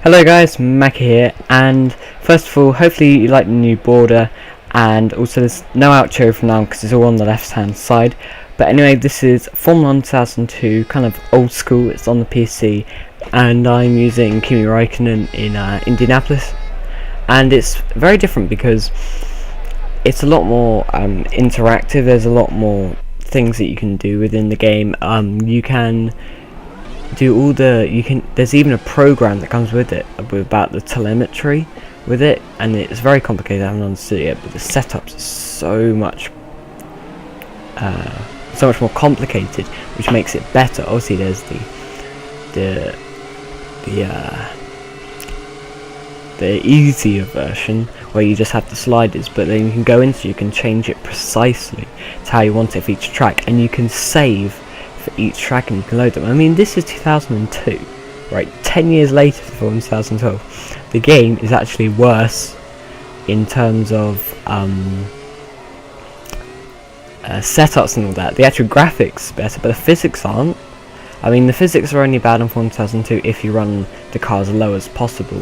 Hello guys, Macca here, and first of all, hopefully you like the new border, and also there's no outro for now because it's all on the left hand side. But anyway, this is Formula 1 2002, kind of old school. It's on the PC, and I'm using Kimi Räikkönen in Indianapolis, and it's very different because it's a lot more interactive. There's a lot more things that you can do within the game. You can do all the there's even a program that comes with it about the telemetry with it, and it's very complicated. I haven't understood it yet, but the setups are so much more complicated, which makes it better. Obviously there's the easier version where you just have the sliders, but then you can go into, you can change it precisely to how you want it for each track, and you can save for each track and you can load them. I mean, this is 2002, right? 10 years later from 2012. The game is actually worse in terms of setups and all that. The actual graphics are better, but the physics aren't. I mean, the physics are only bad on Formula 2002 if you run the car as low as possible.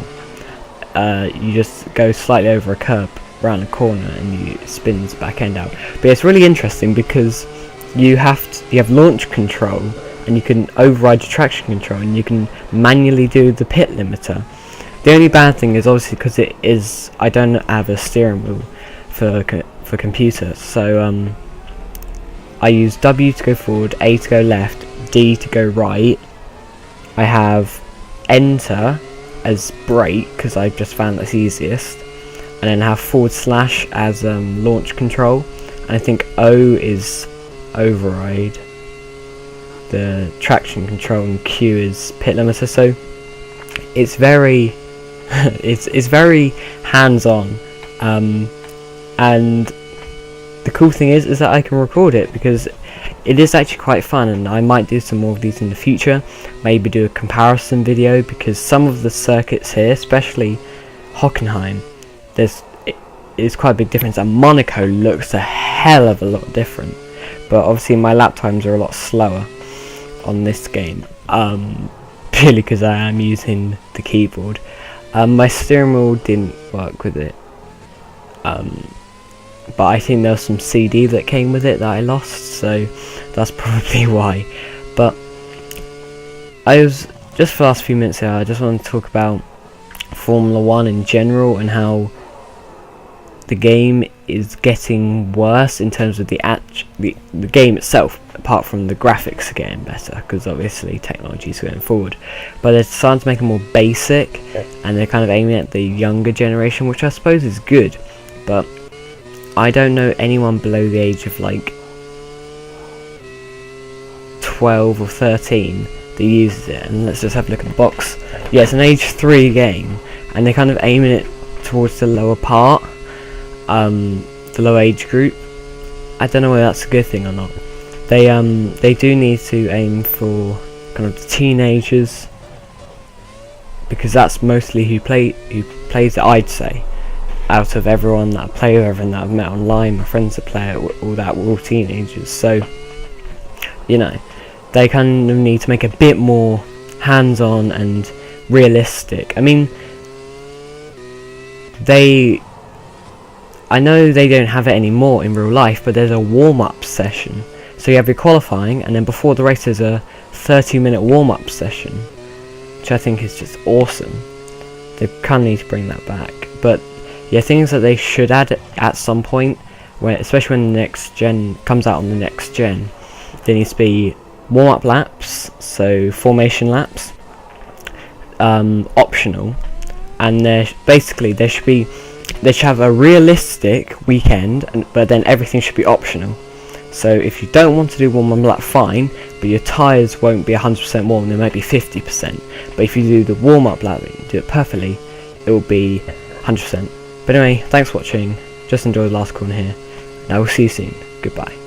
You just go slightly over a curb, around a corner, and it spins back end out. But it's really interesting because you have launch control, and you can override your traction control, and you can manually do the pit limiter. The only bad thing is obviously because I don't have a steering wheel for computer, so I use W to go forward, A to go left, D to go right. I have enter as brake because I just found that's easiest, and then have / as launch control, and I think O is override the traction control, and Q is pit limiter. So it's very it's very hands-on, and the cool thing is that I can record it because it is actually quite fun, and I might do some more of these in the future. Maybe do a comparison video, because some of the circuits here, especially Hockenheim, it's quite a big difference, and Monaco looks a hell of a lot different. But obviously my lap times are a lot slower on this game, purely because I am using the keyboard. My steering wheel didn't work with it, but I think there was some CD that came with it that I lost, so that's probably why. But just for the last few minutes here, I just want to talk about Formula 1 in general, and how the game is getting worse in terms of the game itself, apart from the graphics are getting better because obviously technology is going forward. But they're starting to make it more basic, and they're kind of aiming at the younger generation, which I suppose is good. But I don't know anyone below the age of like 12 or 13 that uses it. And let's just have a look at the box. Yeah, it's an age 3 game, and they're kind of aiming it towards the lower part, the low age group. I don't know whether that's a good thing or not. They do need to aim for kind of the teenagers, because that's mostly who plays it, I'd say. Out of everyone that I play with, everyone that I've met online, my friends that play it, all that, we're all teenagers. So, you know, they kind of need to make a bit more hands-on and realistic. I mean, I know they don't have it anymore in real life, but there's a warm-up session. So you have your qualifying, and then before the race there's a 30-minute warm-up session, which I think is just awesome. They kind of need to bring that back. But yeah, things that they should add at some point, especially when the next gen comes out on the next gen, there needs to be warm-up laps, so formation laps, optional, and they should have a realistic weekend, but then everything should be optional. So if you don't want to do warm-up lap, fine, but your tyres won't be 100% warm, they might be 50%. But if you do the warm-up lap, do it perfectly, it will be 100%. But anyway, thanks for watching. Just enjoy the last corner here, and I will see you soon. Goodbye.